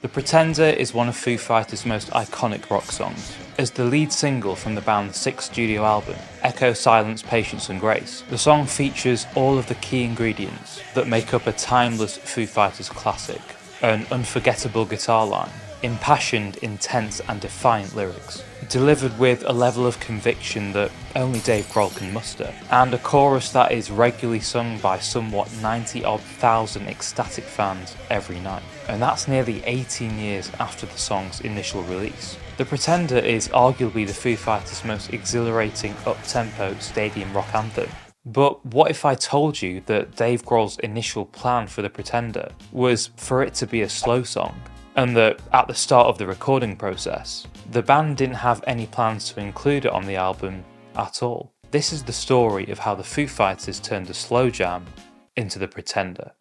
The Pretender is one of Foo Fighters' most iconic rock songs. As the lead single from the band's sixth studio album, Echo, Silence, Patience and Grace, the song features all of the key ingredients that make up a timeless Foo Fighters classic. An unforgettable guitar line, impassioned, intense and defiant lyrics, delivered with a level of conviction that only Dave Grohl can muster, and a chorus that is regularly sung by somewhat 90-odd thousand ecstatic fans every night. And that's nearly 18 years after the song's initial release. The Pretender is arguably the Foo Fighters' most exhilarating up-tempo stadium rock anthem. But what if I told you that Dave Grohl's initial plan for The Pretender was for it to be a slow song, and that at the start of the recording process, the band didn't have any plans to include it on the album at all? This is the story of how the Foo Fighters turned a slow jam into The Pretender.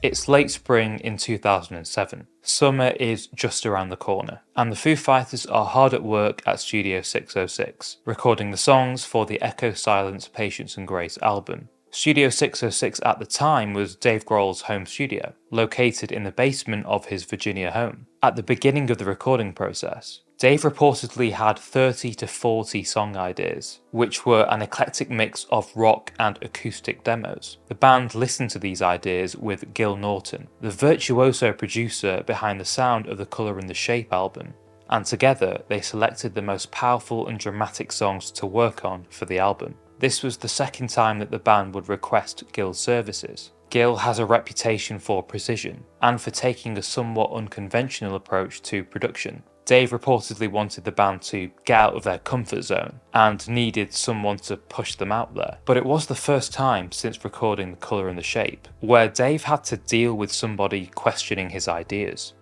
It's late spring in 2007. Summer is just around the corner, and the Foo Fighters are hard at work at Studio 606, recording the songs for the Echo, Silence, Patience and Grace album. Studio 606 at the time was Dave Grohl's home studio, located in the basement of his Virginia home. At the beginning of the recording process, Dave reportedly had 30 to 40 song ideas, which were an eclectic mix of rock and acoustic demos. The band listened to these ideas with Gil Norton, the virtuoso producer behind the sound of the Colour and the Shape album, and together they selected the most powerful and dramatic songs to work on for the album. This was the second time that the band would request Gil's services. Gil has a reputation for precision and for taking a somewhat unconventional approach to production. Dave reportedly wanted the band to get out of their comfort zone and needed someone to push them out there. But it was the first time since recording The Colour and the Shape where Dave had to deal with somebody questioning his ideas.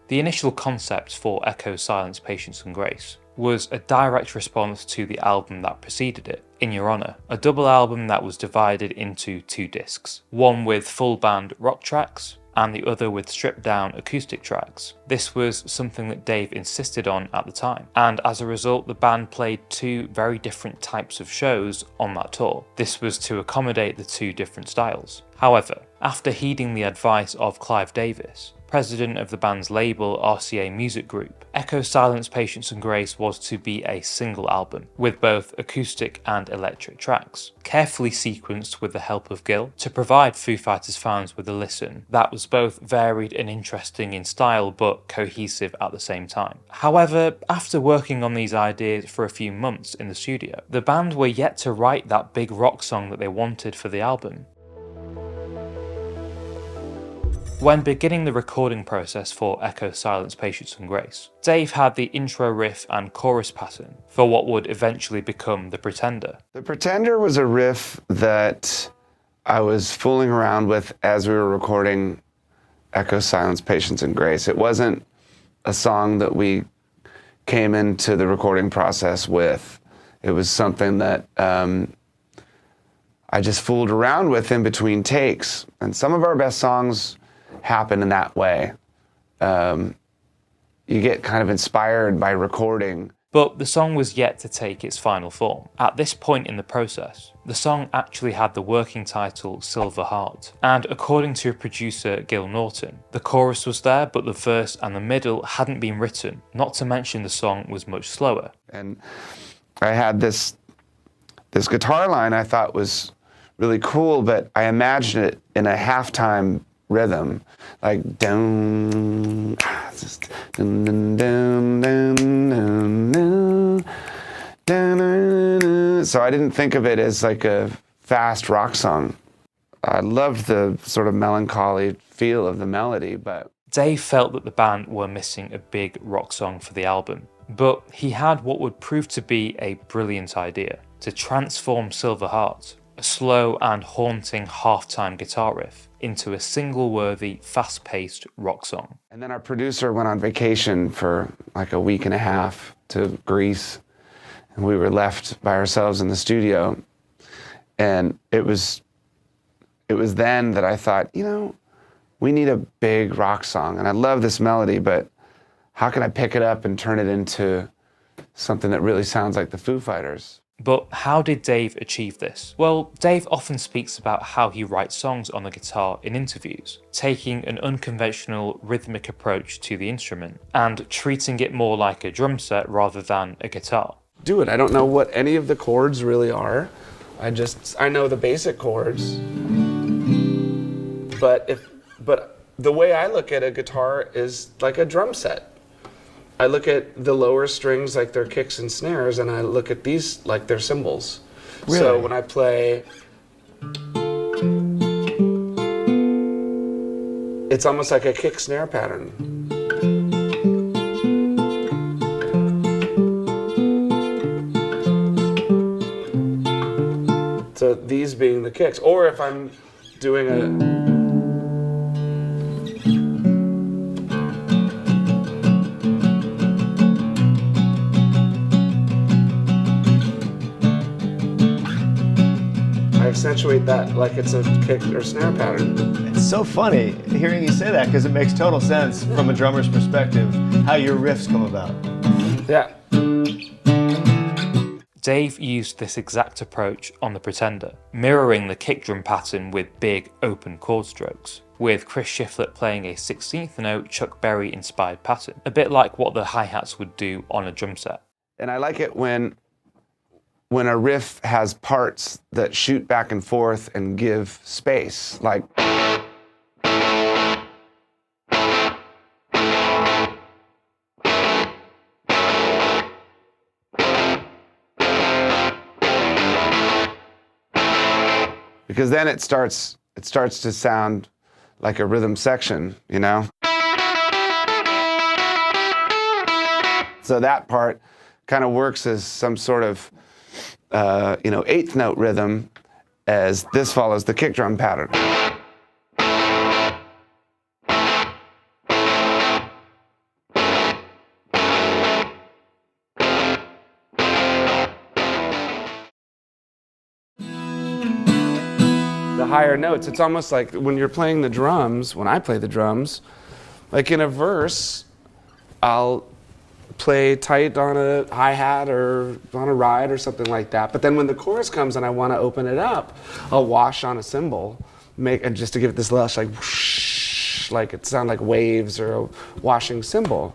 The initial concept for Echo, Silence, Patience and Grace was a direct response to the album that preceded it, In Your Honor, a double album that was divided into two discs, one with full band rock tracks and the other with stripped down acoustic tracks. This was something that Dave insisted on at the time, and as a result the band played two very different types of shows on that tour. This was to accommodate the two different styles. However, after heeding the advice of Clive Davis, president of the band's label RCA Music Group, Echo, Silence, Patience and Grace was to be a single album, with both acoustic and electric tracks, carefully sequenced with the help of Gil, to provide Foo Fighters fans with a listen that was both varied and interesting in style but cohesive at the same time. However, after working on these ideas for a few months in the studio, the band were yet to write that big rock song that they wanted for the album. When beginning the recording process for Echo, Silence, Patience and Grace, Dave had the intro riff and chorus pattern for what would eventually become The Pretender. The Pretender was a riff that I was fooling around with as we were recording Echo, Silence, Patience and Grace. It wasn't a song that we came into the recording process with. It was something that I just fooled around with in between takes. And some of our best songs happen in that way. You get kind of inspired by recording. But the song was yet to take its final form. At this point in the process, the song actually had the working title Silver Heart, and according to producer Gil Norton, the chorus was there but the verse and the middle hadn't been written, not to mention the song was much slower. And I had this guitar line I thought was really cool, but I imagined it in a halftime rhythm, like dun, dun, dun, dun, dun, dun, dun. So I didn't think of it as like a fast rock song. I loved the sort of melancholy feel of the melody, but Dave felt that the band were missing a big rock song for the album, but he had what would prove to be a brilliant idea: to transform Silver Heart, a slow and haunting halftime guitar riff, into a single-worthy, fast-paced rock song. And then our producer went on vacation for like a week and a half to Greece, and we were left by ourselves in the studio. And it was then that I thought, you know, we need a big rock song. And I love this melody, but how can I pick it up and turn it into something that really sounds like the Foo Fighters? But how did Dave achieve this? Well, Dave often speaks about how he writes songs on the guitar in interviews, taking an unconventional rhythmic approach to the instrument and treating it more like a drum set rather than a guitar. Do it. I don't know what any of the chords really are. I know the basic chords. But the way I look at a guitar is like a drum set. I look at the lower strings like they're kicks and snares, and I look at these like they're cymbals. Really? So when I play, it's almost like a kick snare pattern. So these being the kicks, or if I'm doing a accentuate that like it's a kick or snare pattern. It's so funny hearing you say that because it makes total sense from a drummer's perspective how your riffs come about. Yeah. Dave used this exact approach on The Pretender, mirroring the kick drum pattern with big open chord strokes, with Chris Shiflett playing a 16th note Chuck Berry inspired pattern, a bit like what the hi-hats would do on a drum set. And I like it when a riff has parts that shoot back and forth and give space, like because then it starts to sound like a rhythm section, you know? So that part kind of works as some sort of eighth note rhythm as this follows the kick drum pattern. The higher notes, it's almost like when you're playing the drums, when I play the drums, like in a verse, I'll play tight on a hi-hat or on a ride or something like that. But then when the chorus comes and I want to open it up, I'll wash on a cymbal, and just to give it this lush, like whoosh, like it sound like waves or a washing cymbal.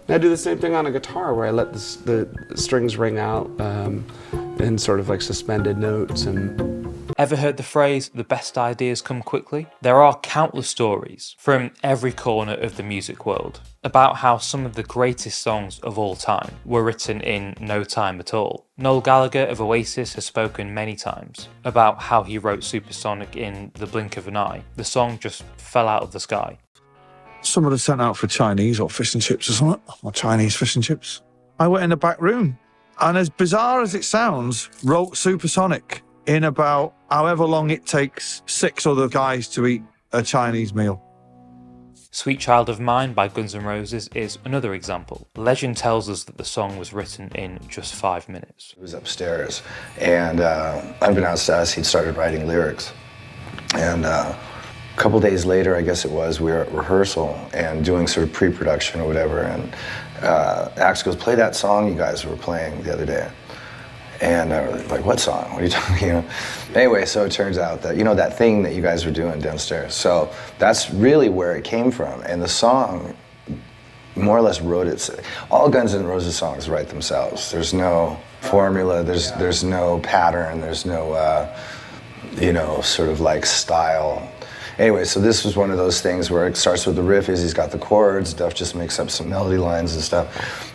And I do the same thing on a guitar where I let the strings ring out in sort of like suspended notes. And ever heard the phrase, the best ideas come quickly? There are countless stories from every corner of the music world about how some of the greatest songs of all time were written in no time at all. Noel Gallagher of Oasis has spoken many times about how he wrote Supersonic in the blink of an eye. The song just fell out of the sky. Someone had sent out for Chinese or fish and chips or something, or Chinese fish and chips. I went in the back room, and as bizarre as it sounds, wrote Supersonic in about however long it takes 6 other guys to eat a Chinese meal. Sweet Child of Mine by Guns N' Roses is another example. Legend tells us that the song was written in just 5 minutes. He was upstairs, and unbeknownst to us, he'd started writing lyrics. And a couple days later, I guess it was, we were at rehearsal and doing sort of pre-production or whatever, and Axe goes, "Play that song you guys were playing the other day." And I was like, "What song? What are you talking about?" Anyway, so it turns out that, that thing that you guys were doing downstairs. So that's really where it came from. And the song more or less wrote it. All Guns N' Roses songs write themselves. There's no formula, there's no pattern, there's no, sort of like style. Anyway, so this was one of those things where it starts with the riff, he's got the chords, Duff just makes up some melody lines and stuff.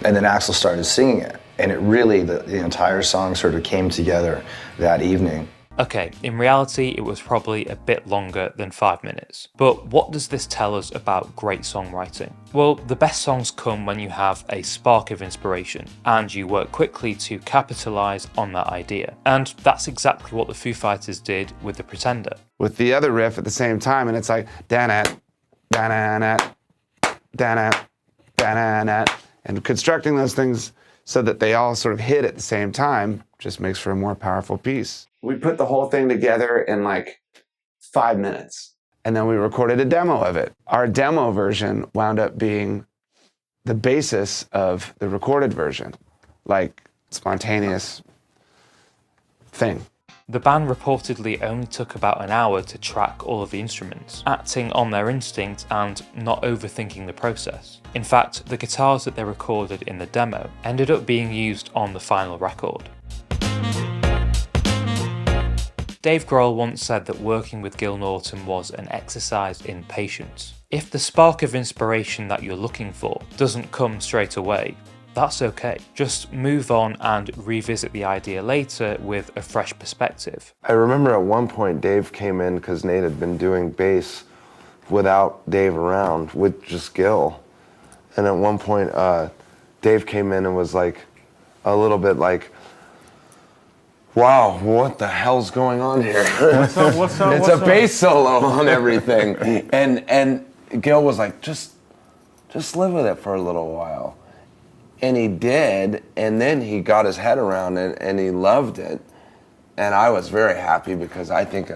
And then Axl started singing it. And it really, the entire song sort of came together that evening. Okay, in reality, it was probably a bit longer than 5 minutes. But what does this tell us about great songwriting? Well, the best songs come when you have a spark of inspiration and you work quickly to capitalize on that idea. And that's exactly what the Foo Fighters did with The Pretender. With the other riff at the same time, and it's like da-nat, da-na-nat, da-nat, da-na-nat, and constructing those things so that they all sort of hit at the same time just makes for a more powerful piece. We put the whole thing together in like 5 minutes, and then we recorded a demo of it. Our demo version wound up being the basis of the recorded version, like spontaneous thing. The band reportedly only took about an hour to track all of the instruments, acting on their instinct and not overthinking the process. In fact, the guitars that they recorded in the demo ended up being used on the final record. Dave Grohl once said that working with Gil Norton was an exercise in patience. If the spark of inspiration that you're looking for doesn't come straight away, that's okay. Just move on and revisit the idea later with a fresh perspective. I remember at one point Dave came in because Nate had been doing bass without Dave around, with just Gil. And at one point, Dave came in and was like, a little bit like, wow, what the hell's going on here? What's up? It's a bass solo on everything. And Gil was like, just live with it for a little while. And he did, and then he got his head around it, and he loved it. And I was very happy because I think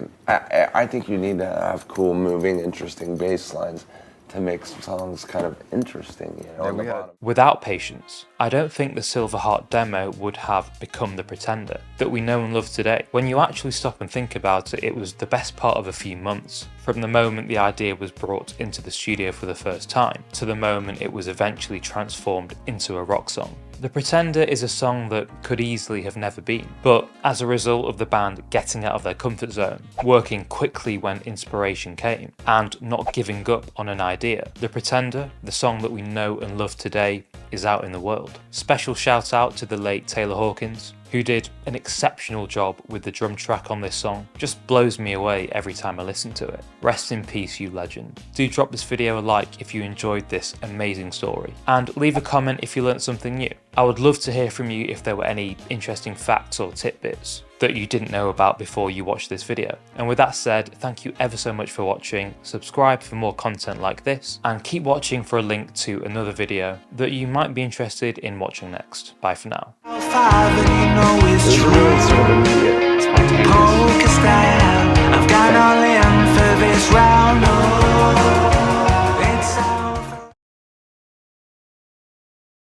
you need to have cool, moving, interesting bass lines to make songs kind of interesting, you know. Without patience, I don't think the Silverheart demo would have become the Pretender that we know and love today. When you actually stop and think about it, it was the best part of a few months, from the moment the idea was brought into the studio for the first time, to the moment it was eventually transformed into a rock song. The Pretender is a song that could easily have never been, but as a result of the band getting out of their comfort zone, working quickly when inspiration came, and not giving up on an idea, The Pretender, the song that we know and love today, is out in the world. Special shout out to the late Taylor Hawkins, who did an exceptional job with the drum track on this song. Just blows me away every time I listen to it. Rest in peace, you legend. Do drop this video a like if you enjoyed this amazing story, and leave a comment if you learned something new. I would love to hear from you if there were any interesting facts or tidbits that you didn't know about before you watched this video. And with that said, thank you ever so much for watching, subscribe for more content like this, and keep watching for a link to another video that you might be interested in watching next. Bye for now. There's really sort of immediate